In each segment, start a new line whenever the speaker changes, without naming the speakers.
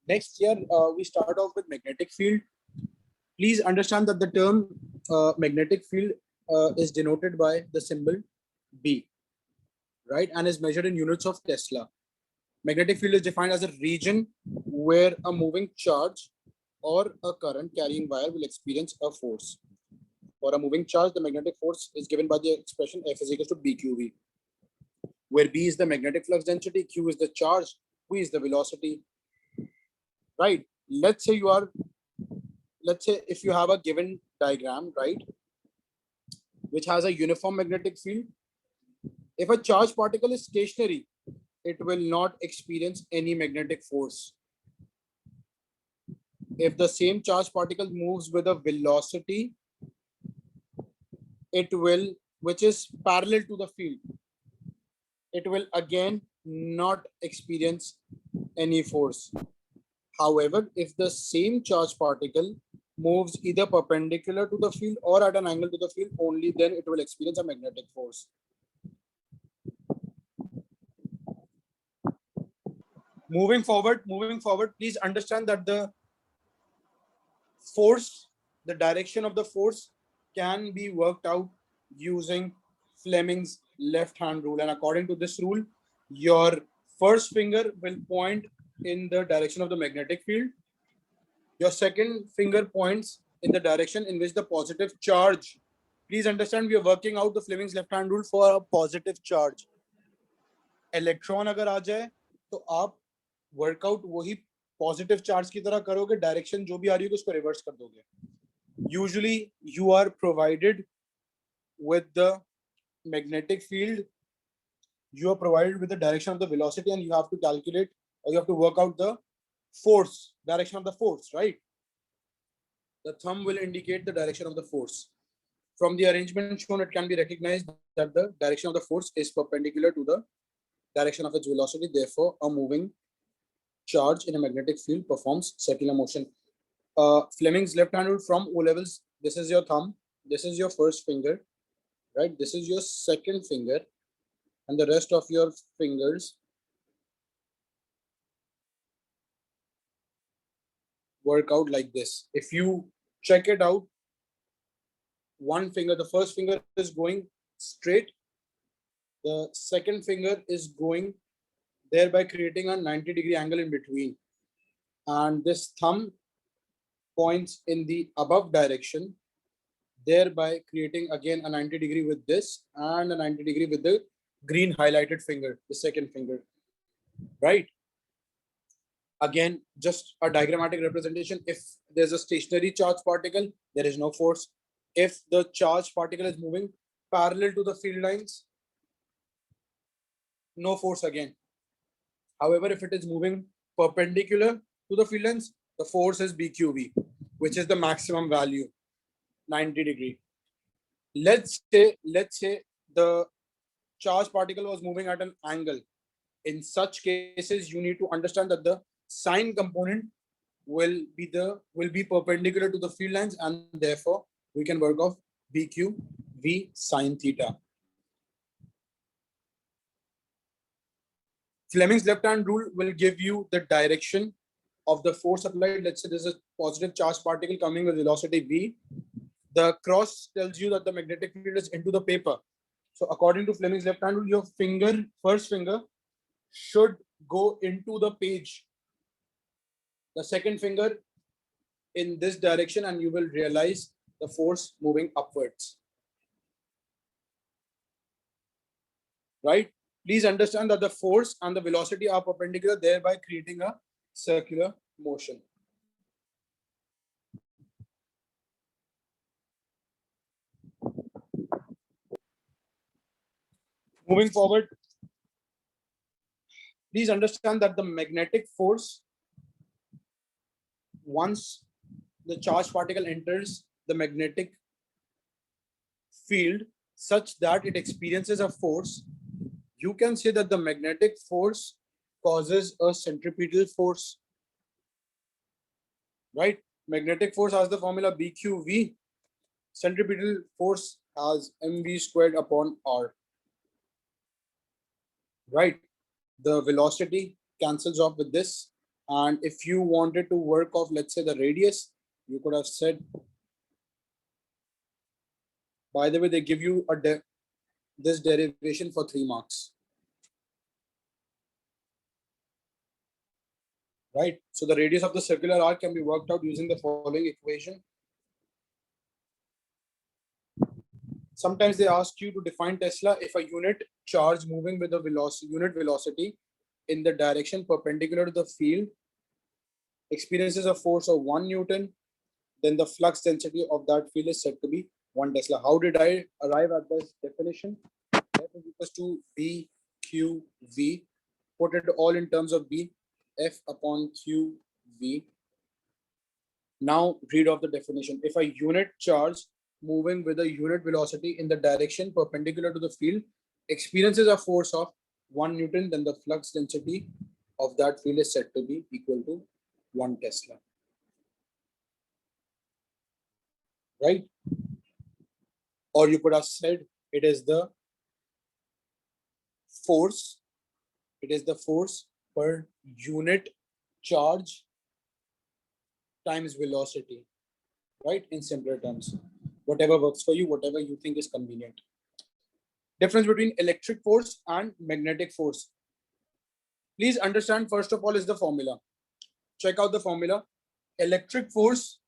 Next year, we start off with magnetic field. Please understand that the term magnetic field is denoted by the symbol B, right? And is measured in units of Tesla. Magnetic field is defined as a region where a moving charge or a current carrying wire will experience a force. For a moving charge, the magnetic force is given by the expression F is equal to BQV, where B is the magnetic flux density, Q is the charge, V is the velocity, right? Let's say if you have a given diagram, right, which has a uniform magnetic field, if a charged particle is stationary, it will not experience any magnetic force. If the same charged particle moves with a velocity, which is parallel to the field, it will again not experience any force. However, if the same charged particle moves either perpendicular to the field or at an angle to the field, only then it will experience a magnetic force. Moving forward, please understand that the direction of the force can be worked out using Fleming's left-hand rule. And according to this rule, your first finger will point in the direction of the magnetic field. Your second finger points in the direction in which the positive charge. Please understand, we are working out the Fleming's left-hand rule for a positive charge. Electron अगर आ जाए तो आप workout वही positive charge की तरह करोगे, direction जो भी आ रही है उसको रिवर्स कर दोगे. Usually you are provided with the magnetic field, you are provided with the direction of the velocity, and you have to calculate, or you have to work out the force, direction of the force, right? The thumb will indicate the direction of the force. From the arrangement shown, it can be recognized that the direction of the force is perpendicular to the direction of its velocity. Therefore, a moving charge in a magnetic field performs circular motion. Fleming's left-hand rule from O levels. This is your thumb. This is your first finger, right? This is your second finger, and the rest of your fingers work out like this. If you check it out, one finger, the first finger is going straight. The second finger is going, thereby creating a 90-degree angle in between. And this thumb points in the above direction, thereby creating again a 90-degree with this and a 90-degree with the green highlighted finger, the second finger, right? Again, just a diagrammatic representation. If there's a stationary charged particle, there is no force. If the charged particle is moving parallel to the field lines, no force again. However, if it is moving perpendicular to the field lines, the force is BQV, which is the maximum value, 90-degree. Let's say the charged particle was moving at an angle. In such cases, you need to understand that the sine component will be perpendicular to the field lines, and therefore we can work off BQV sine theta. Fleming's left-hand rule will give you the direction of the force applied. Let's say there's a positive charged particle coming with velocity v. The cross tells you that the magnetic field is into the paper. So according to Fleming's left-hand rule, your first finger should go into the page. The second finger in this direction, and you will realize the force moving upwards. Right? Please understand that the force and the velocity are perpendicular, thereby creating a circular motion. Moving forward, please understand that the magnetic force, once the charged particle enters the magnetic field such that it experiences a force, you can say that the magnetic force causes a centripetal force, right? Magnetic force has the formula BQV. Centripetal force has mv squared upon r, right? The velocity cancels off with this, And if you wanted to work off, let's say, the radius, you could have said, by the way, they give you this derivation for 3 marks. Right? So the radius of the circular arc can be worked out using the following equation. Sometimes they ask you to define Tesla if a unit charge moving with a unit velocity in the direction perpendicular to the field experiences a force of 1 Newton, then the flux density of that field is said to be 1 Tesla. How did I arrive at this definition? F is equals to B Q V. Put it all in terms of B, F upon Q V. Now read off the definition. If a unit charge moving with a unit velocity in the direction perpendicular to the field experiences a force of 1 Newton, then the flux density of that field is said to be equal to 1 Tesla. Right? Or you could have said it is the force. It is the force per unit charge times velocity. Right? In simpler terms. Whatever works for you, whatever you think is convenient. Difference between electric force and magnetic force. Please understand, first of all, is the formula. Check out the formula. Electric force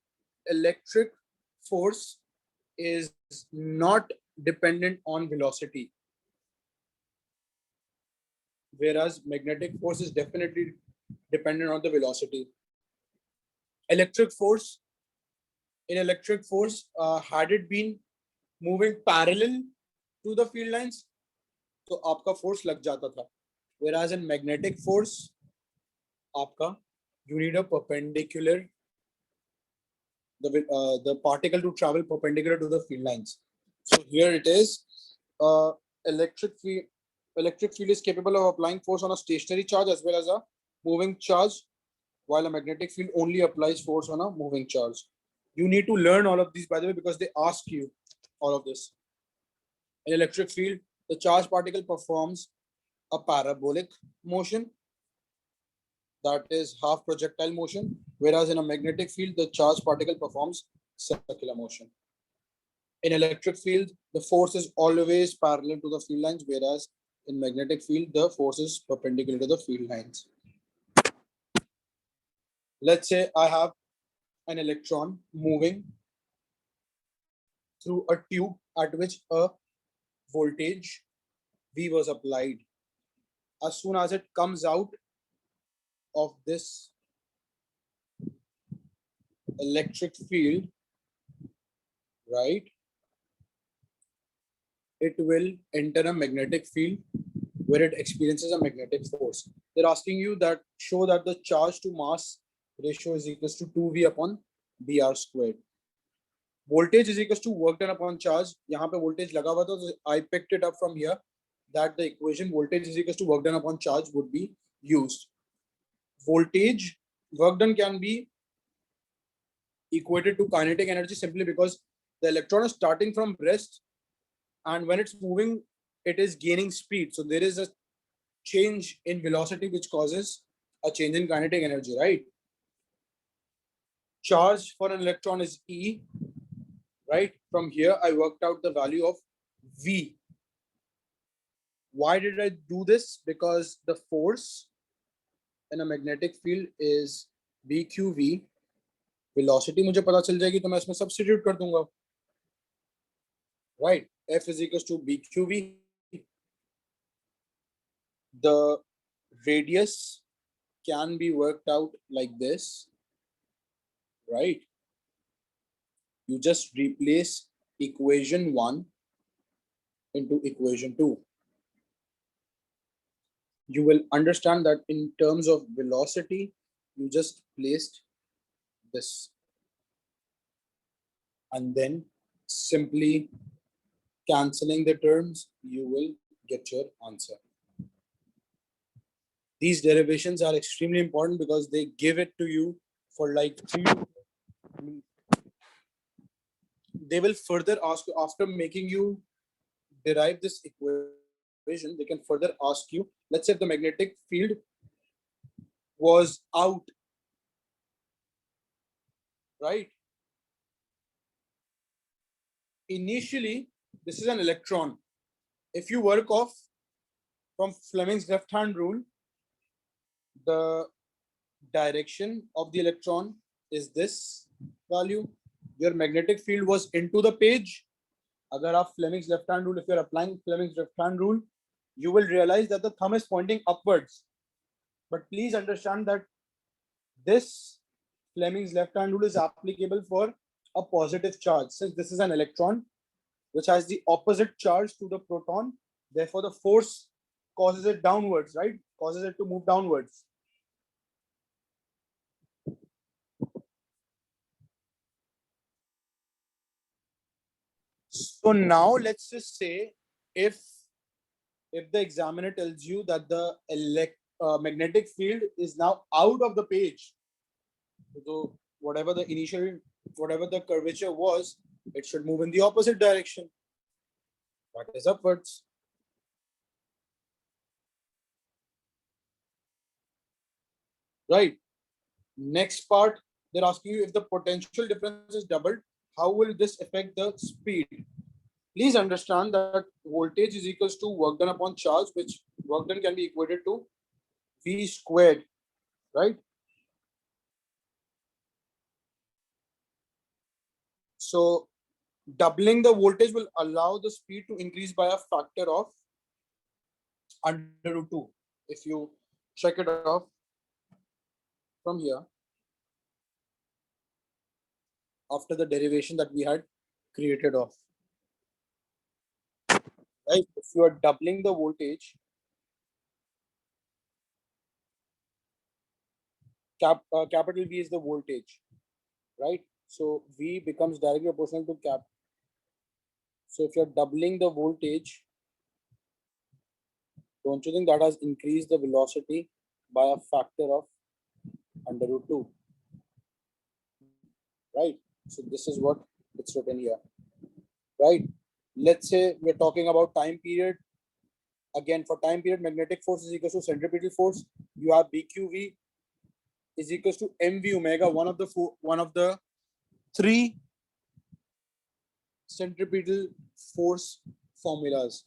is not dependent on velocity, whereas magnetic force is definitely dependent on the velocity. Electric force, had it been moving parallel to the field lines, तो आपका force लग जाता था. Whereas in magnetic force, आपका you need a perpendicular, the particle to travel perpendicular to the field lines. So here it is. Electric field is capable of applying force on a stationary charge as well as a moving charge, while a magnetic field only applies force on a moving charge. You need to learn all of these, by the way, because they ask you all of this. In electric field, the charged particle performs a parabolic motion, that is half projectile motion, whereas in a magnetic field, the charged particle performs circular motion. In electric field, the force is always parallel to the field lines, whereas in magnetic field, the force is perpendicular to the field lines. Let's say I have an electron moving through a tube at which a voltage V was applied. As soon as it comes out of this electric field, right, it will enter a magnetic field where it experiences a magnetic force. They're asking you that show that the charge to mass ratio is equals to 2V upon Br squared. Voltage is equals to work done upon charge. यहाँ पे voltage लगा हुआ था, so I picked it up from here that the equation voltage is equals to work done upon charge would be used. Voltage, work done can be equated to kinetic energy simply because the electron is starting from rest, and when it's moving, it is gaining speed. So there is a change in velocity which causes a change in kinetic energy, right? Charge for an electron is E, right? From here, I worked out the value of V. Why did I do this? Because the force in a magnetic field is BQV. Velocity मुझे पता चल जाएगी तो मैं इसमें substitute कर दूंगा. Right? F is equals to BQV. The radius can be worked out like this, right? You just replace equation 1 into equation 2. You will understand that in terms of velocity, you just placed this. And then simply cancelling the terms, you will get your answer. These derivations are extremely important because they give it to you for like 3 to 4 minutes. They will further ask you, after making you derive this equation, they can further ask you, let's say if the magnetic field was out, right? Initially, this is an electron. If you work off from Fleming's left-hand rule, the direction of the electron is this value. Your magnetic field was into the page. Agar aap Fleming's left-hand rule, if you're applying Fleming's left-hand rule, you will realize that the thumb is pointing upwards. But please understand that this Fleming's left-hand rule is applicable for a positive charge. Since this is an electron which has the opposite charge to the proton, therefore the force causes it downwards, right? Causes it to move downwards. So now let's just say if the examiner tells you that the magnetic field is now out of the page, so whatever the curvature was, it should move in the opposite direction. That is upwards. Right. Next part, they're asking you if the potential difference is doubled, how will this affect the speed? Please understand that voltage is equals to work done upon charge, which work done can be equated to V squared, right? So doubling the voltage will allow the speed to increase by a factor of under root 2. If you check it off from here, after the derivation that we had created off, right? If you are doubling the voltage, capital V is the voltage, right? So V becomes directly proportional to cap. So if you're doubling the voltage, don't you think that has increased the velocity by a factor of under root 2? Right? So this is what it's written here. Right? Let's say we're talking about time period. Again, for time period, magnetic force is equal to centripetal force. You have BQV is equals to MV omega, one of the three centripetal force formulas.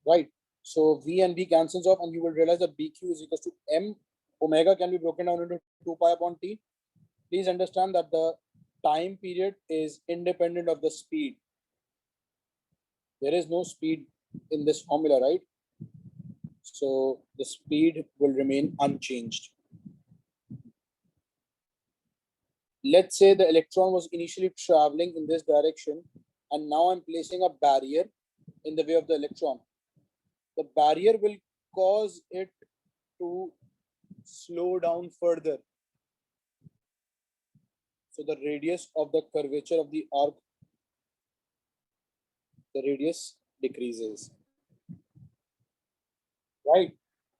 Right? So V and V cancels off, and you will realize that BQ is equal to M. Omega can be broken down into 2 pi upon T. Please understand that the time period is independent of the speed. There is no speed in this formula, right? So the speed will remain unchanged. Let's say the electron was initially traveling in this direction, and now I'm placing a barrier in the way of the electron. The barrier will cause it to slow down further. So the radius of the curvature of the arc, the radius decreases. Right?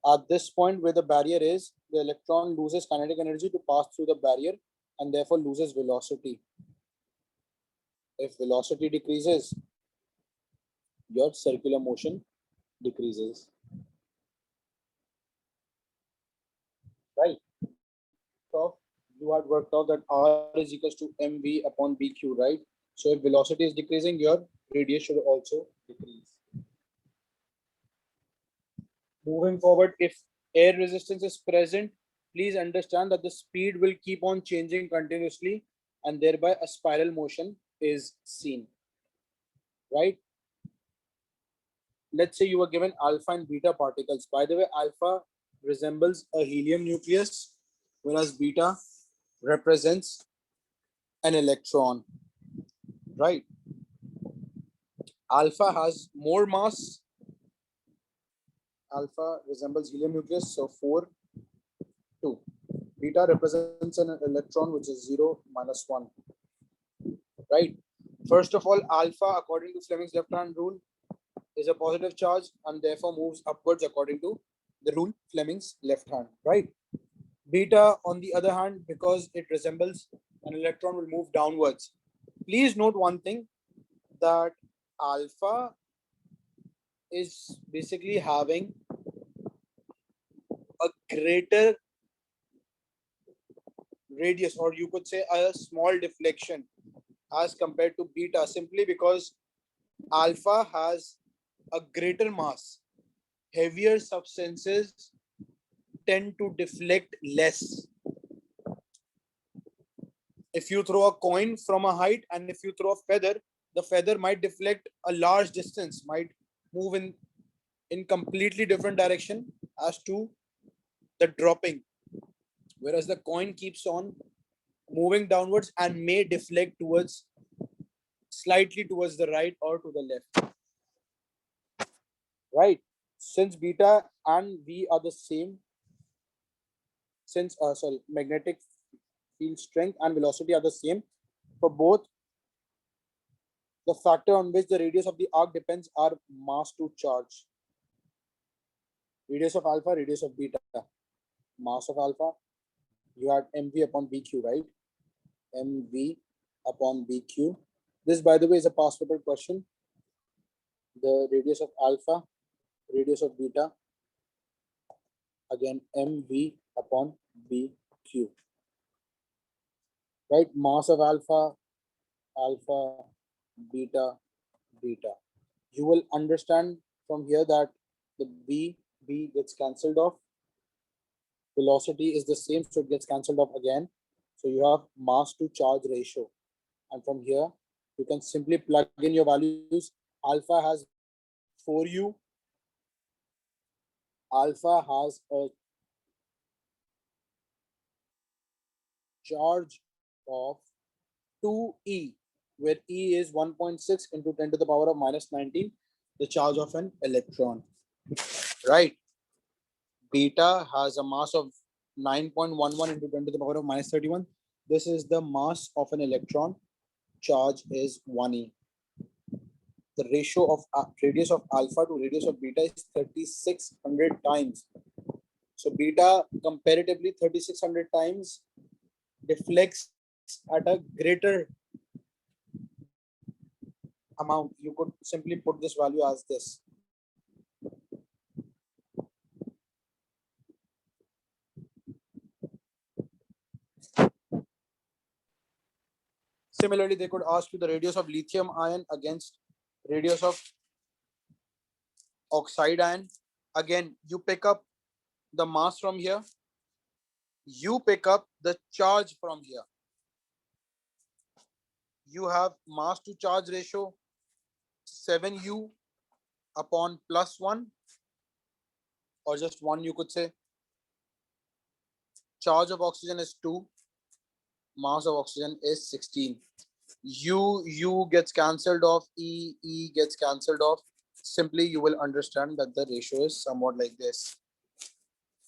At this point where the barrier is, the electron loses kinetic energy to pass through the barrier and therefore loses velocity. If velocity decreases, your circular motion decreases. Right? So you had worked out that R is equals to mv upon bq, right? So if velocity is decreasing, your radius should also decrease. Moving forward, if air resistance is present, please understand that the speed will keep on changing continuously and thereby a spiral motion is seen, right? Let's say you were given alpha and beta particles. By the way, alpha resembles a helium nucleus, whereas beta represents an electron, right? Alpha has more mass. Alpha resembles helium nucleus, so 4, 2. Beta represents an electron, which is 0, -1. Right? First of all, alpha, according to Fleming's left-hand rule, is a positive charge and therefore moves upwards according to the rule Fleming's left hand. Right? Beta, on the other hand, because it resembles an electron, will move downwards. Please note one thing, that alpha is basically having a greater radius, or you could say a small deflection as compared to beta, simply because alpha has a greater mass. Heavier substances tend to deflect less. If you throw a coin from a height and if you throw a feather, the feather might deflect a large distance, might move in completely different direction as to the dropping, whereas the coin keeps on moving downwards and may deflect towards slightly towards the right or to the left, right? Since beta and v are the same, since magnetic field strength and velocity are the same for both, the factor on which the radius of the arc depends are mass to charge. Radius of alpha, radius of beta. Mass of alpha, you had mv upon bq, right? mv upon bq. This, by the way, is a past paper question. The radius of alpha, radius of beta, again mv upon bq, right? Mass of alpha, alpha, beta, beta. You will understand from here that the b gets cancelled off. Velocity is the same, so it gets cancelled off again. So you have mass to charge ratio. And from here, you can simply plug in your values. Alpha has, for you, alpha has a charge of 2e, where e is 1.6 into 10 to the power of minus 19, the charge of an electron, right? Beta has a mass of 9.11 into 10 to the power of minus 31. This is the mass of an electron. Charge is 1e. The ratio of radius of alpha to radius of beta is 3600 times. So beta comparatively 3600 times deflects at a greater amount. You could simply put this value as this. Similarly, they could ask you the radius of lithium ion against radius of oxide ion. Again, you pick up the mass from here. You pick up the charge from here. You have mass to charge ratio 7u upon plus 1, or just 1, you could say. Charge of oxygen is 2. Mass of oxygen is 16. U gets cancelled off, E gets cancelled off. Simply, you will understand that the ratio is somewhat like this,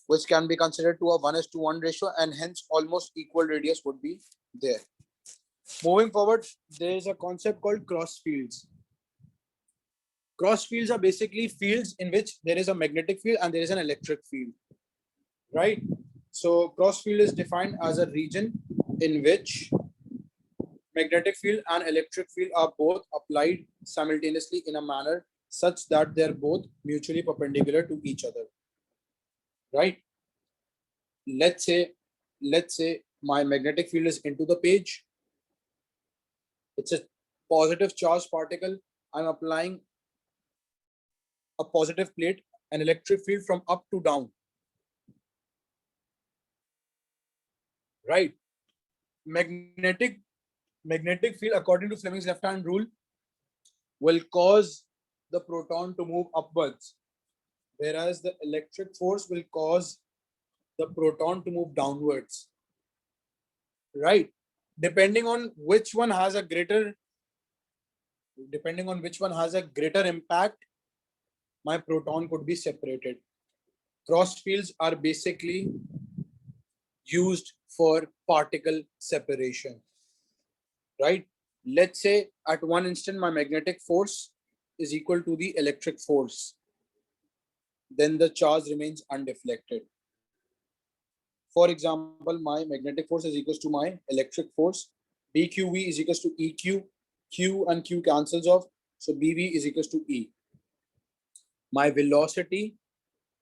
which can be considered to a 1:1 ratio, and hence almost equal radius would be there. Moving forward, there is a concept called cross fields. Cross fields are basically fields in which there is a magnetic field and there is an electric field, right? So cross field is defined as a region in which magnetic field and electric field are both applied simultaneously in a manner such that they're both mutually perpendicular to each other, right? Let's say my magnetic field is into the page. It's a positive charged particle. I'm applying a positive plate, an electric field from up to down, right? Magnetic field, according to Fleming's left hand rule, will cause the proton to move upwards, whereas the electric force will cause the proton to move downwards, right? Depending on which one has a greater impact, my proton could be separated. Cross fields are basically used for particle separation, right? Let's say at one instant my magnetic force is equal to the electric force. Then the charge remains undeflected. For example, my magnetic force is equal to my electric force. BQV is equal to EQ. Q and Q cancels off. So BV is equal to E. My velocity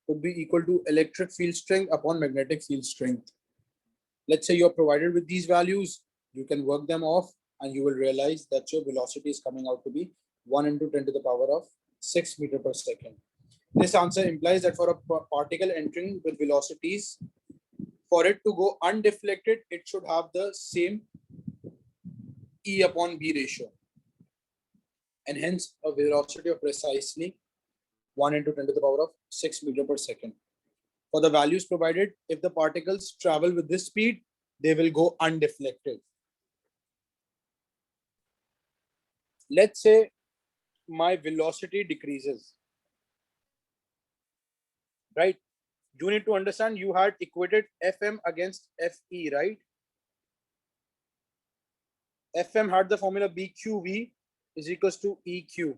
would be equal to electric field strength upon magnetic field strength. Let's say you're provided with these values, you can work them off and you will realize that your velocity is coming out to be 1 into 10 to the power of 6 meter per second. This answer implies that for a particle entering with velocities, for it to go undeflected, it should have the same E upon B ratio, and hence a velocity of precisely 1 into 10 to the power of 6 meter per second. For the values provided, if the particles travel with this speed, they will go undeflected. Let's say my velocity decreases, right? You need to understand you had equated Fm against Fe, right? Fm had the formula BQV is equals to EQ.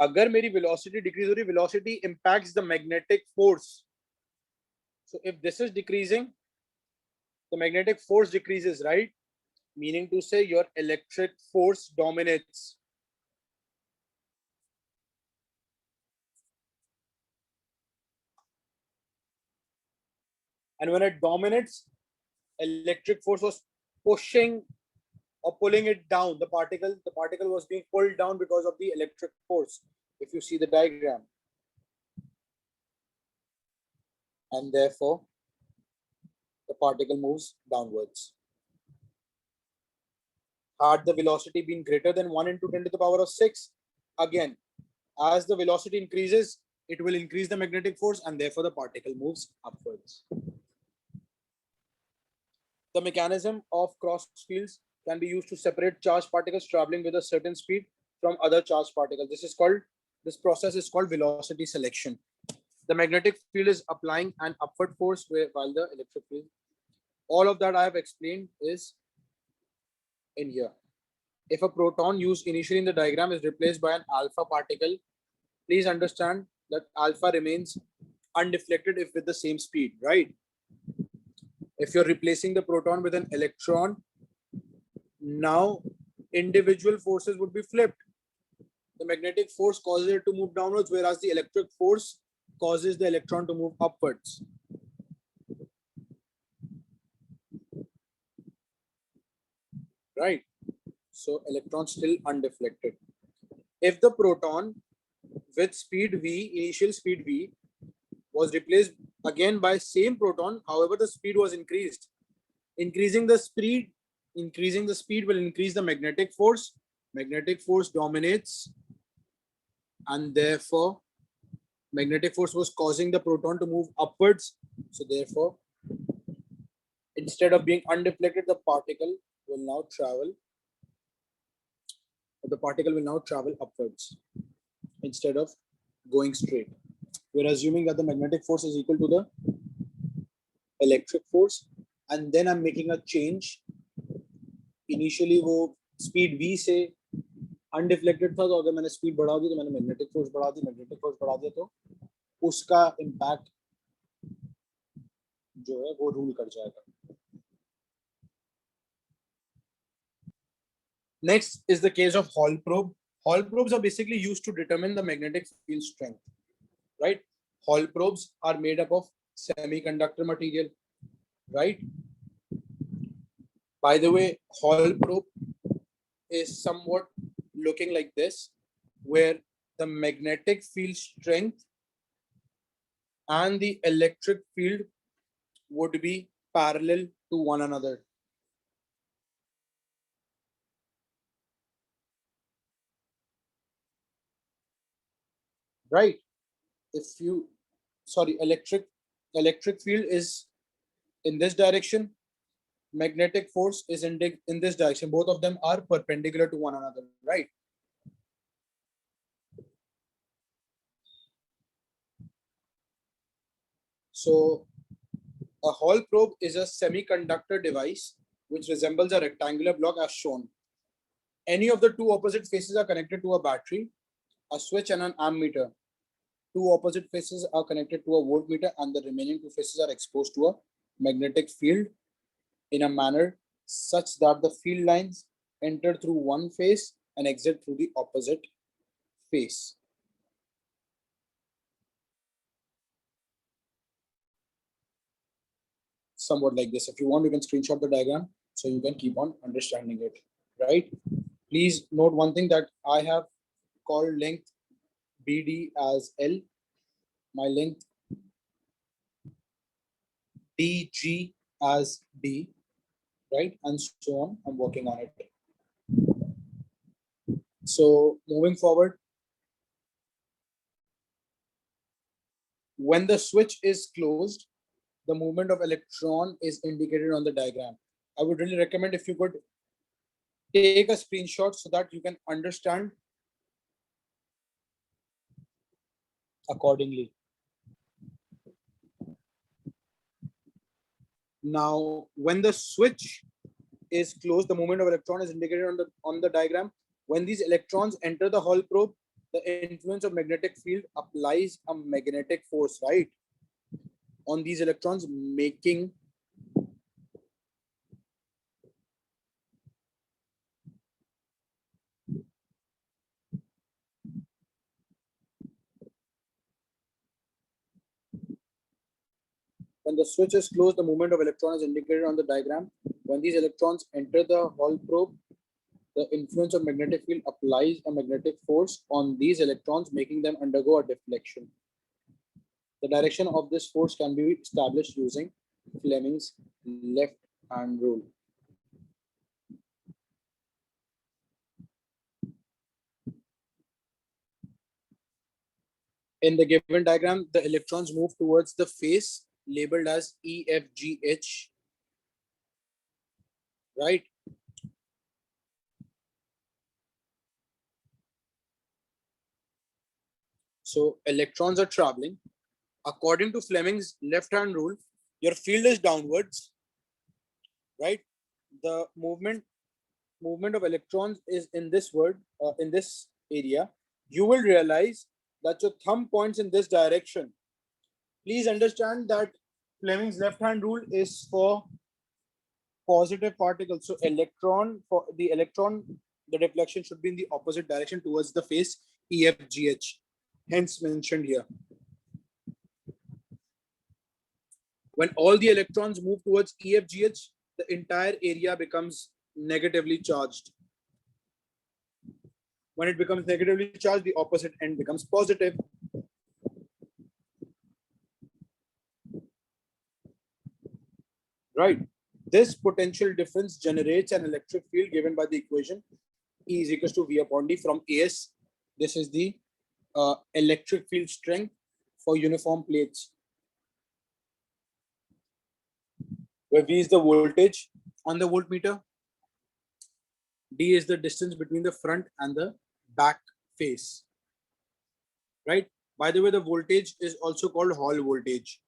अगर मेरी velocity decrease हो रही, velocity impacts the magnetic force. So if this is decreasing, the magnetic force decreases, right? Meaning to say your electric force dominates. And when it dominates, electric force was pushing or pulling it down. The particle was being pulled down because of the electric force. If you see the diagram. And therefore, the particle moves downwards. Had the velocity been greater than 1 into 10 to the power of 6, again, as the velocity increases, it will increase the magnetic force and therefore the particle moves upwards. The mechanism of cross fields can be used to separate charged particles traveling with a certain speed from other charged particles. This process is called velocity selection. The magnetic field is applying an upward force while the electric field. All of that I have explained is in here. If a proton used initially in the diagram is replaced by an alpha particle, please understand that alpha remains undeflected if with the same speed, right? If you're replacing the proton with an electron, now individual forces would be flipped. The magnetic force causes it to move downwards, whereas the electric force causes the electron to move upwards. Right? So electron still undeflected. If the proton with speed v, initial speed v, was replaced again by same proton, however the speed was increased. Increasing the speed will increase the magnetic force. Magnetic force dominates, and therefore magnetic force was causing the proton to move upwards. So therefore, instead of being undeflected, the particle will now travel upwards instead of going straight. We're assuming that the magnetic force is equal to the electric force, and then I'm making a change. Initially वो speed v से undeflected था, तो अगर मैंने speed बढ़ा दी तो मैंने magnetic force बढ़ा दी तो उसका impact जो है वो rule कर जाएगा. Next is the case of Hall probe. Hall probes are basically used to determine the magnetic field strength, right? Hall probes are made up of semiconductor material, right? By the way, Hall probe is somewhat looking like this, where the magnetic field strength and the electric field would be parallel to one another. Right? Electric field is in this direction, magnetic force is in this direction. Both of them are perpendicular to one another, right? So a Hall probe is a semiconductor device which resembles a rectangular block as shown. Any of the two opposite faces are connected to a battery, a switch, and an ammeter. Two opposite faces are connected to a voltmeter, and the remaining two faces are exposed to a magnetic field in a manner such that the field lines enter through one face and exit through the opposite face. somewhat like this. If you want, you can screenshot the diagram so you can keep on understanding it, right? Please note one thing, that I have called length BD as L, my length DG as D, right? And so on. I'm working on it. So moving forward, when the switch is closed, the movement of electron is indicated on the diagram. I would really recommend if you could take a screenshot so that you can understand accordingly. Now, when the switch is closed, the movement of electron is indicated on the diagram. When these electrons enter the Hall probe, the influence of magnetic field applies a magnetic force, right, on these electrons, making when the switch is closed, the movement of electron is indicated on the diagram. When these electrons enter the Hall probe, the influence of magnetic field applies a magnetic force on these electrons, making them undergo a deflection. The direction of this force can be established using Fleming's left hand rule. In the given diagram, the electrons move towards the face labeled as EFGH, right? So electrons are traveling. According to Fleming's left-hand rule, your field is downwards, right? The movement of electrons is in this in this area. You will realize that your thumb points in this direction. Please understand that Fleming's left-hand rule is for positive particles. So electron, the deflection should be in the opposite direction towards the face EFGH, hence mentioned here. When all the electrons move towards EFGH, the entire area becomes negatively charged. When it becomes negatively charged, the opposite end becomes positive. Right. This potential difference generates an electric field given by the equation E is equals to V upon D from AS. This is the electric field strength for uniform plates, where V is the voltage on the voltmeter, D is the distance between the front and the back face, right? By the way, the voltage is also called Hall voltage.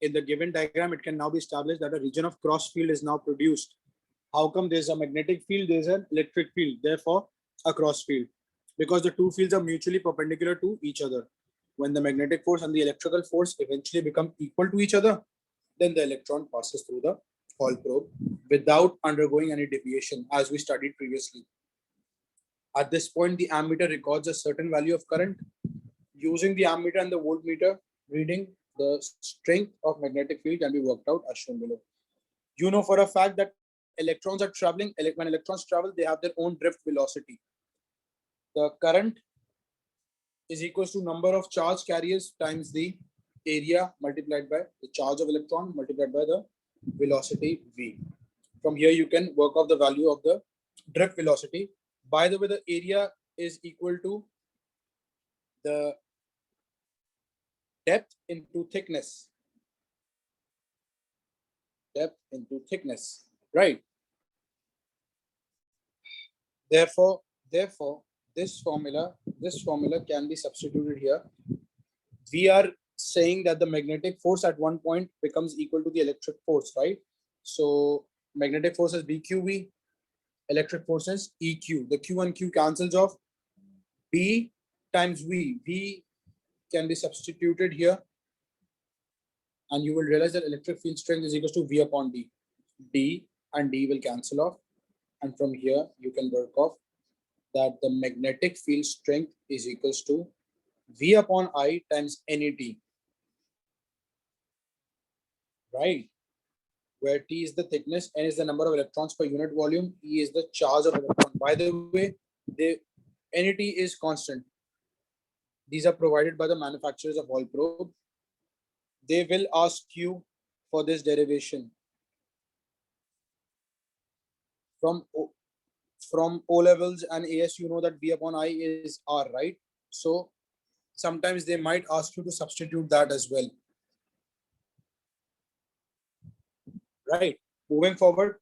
In the given diagram, it can now be established that a region of cross field is now produced. How come there's a magnetic field, there's an electric field, therefore a cross field? Because the two fields are mutually perpendicular to each other. When the magnetic force and the electrical force eventually become equal to each other, then the electron passes through the Hall probe without undergoing any deviation, as we studied previously. At this point, the ammeter records a certain value of current. Using the ammeter and the voltmeter reading, the strength of magnetic field can be worked out as shown below. You know for a fact that electrons are traveling. When electrons travel, they have their own drift velocity. The current is equals to number of charge carriers times the area multiplied by the charge of electron multiplied by the velocity v. From here, you can work out the value of the drift velocity. By the way, the area is equal to the depth into thickness. Depth into thickness, right? Therefore, this formula can be substituted here. We are saying that the magnetic force at one point becomes equal to the electric force, right? So magnetic force is BQV, electric force is EQ. The Q and Q cancels off. B times V. V can be substituted here, and you will realize that electric field strength is equal to V upon D. D and D will cancel off, and from here you can work off that the magnetic field strength is equals to V upon I times NET, right? where T is the thickness, N is the number of electrons per unit volume, E is the charge of electron. By the way, NET is constant. These are provided by the manufacturers of Hall probe. They will ask you for this derivation from O levels and AS. You know that B upon I is R, right? So sometimes they might ask you to substitute that as well. Right. Moving forward,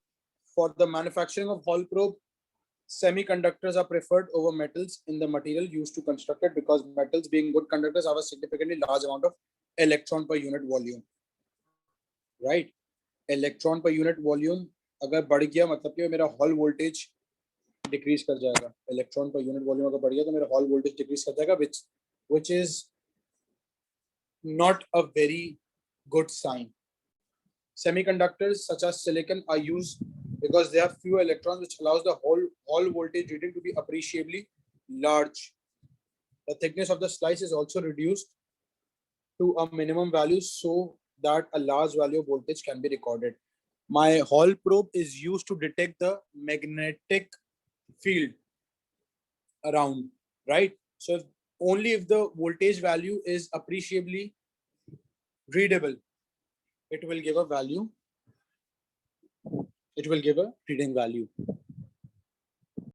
for the manufacturing of Hall probe, semiconductors are preferred over metals in the material used to construct it, because metals, being good conductors, have a significantly large amount of electron per unit volume. Right. Electron per unit volume अगर बढ़ गया मतलब कि मेरा hall voltage decrease कर जाएगा. Electron per unit volume अगर बढ़ गया तो मेरा हॉल वोल्टेज डिक्रीज कर जाएगा, which is not a very good sign. Semiconductors such as silicon are used because they have few electrons, which allows the whole voltage reading to be appreciably large. The thickness of the slice is also reduced to a minimum value so that a large value of voltage can be recorded. My Hall probe is used to detect the magnetic field around, right? So only if the voltage value is appreciably readable, it will give a value. It will give a reading value.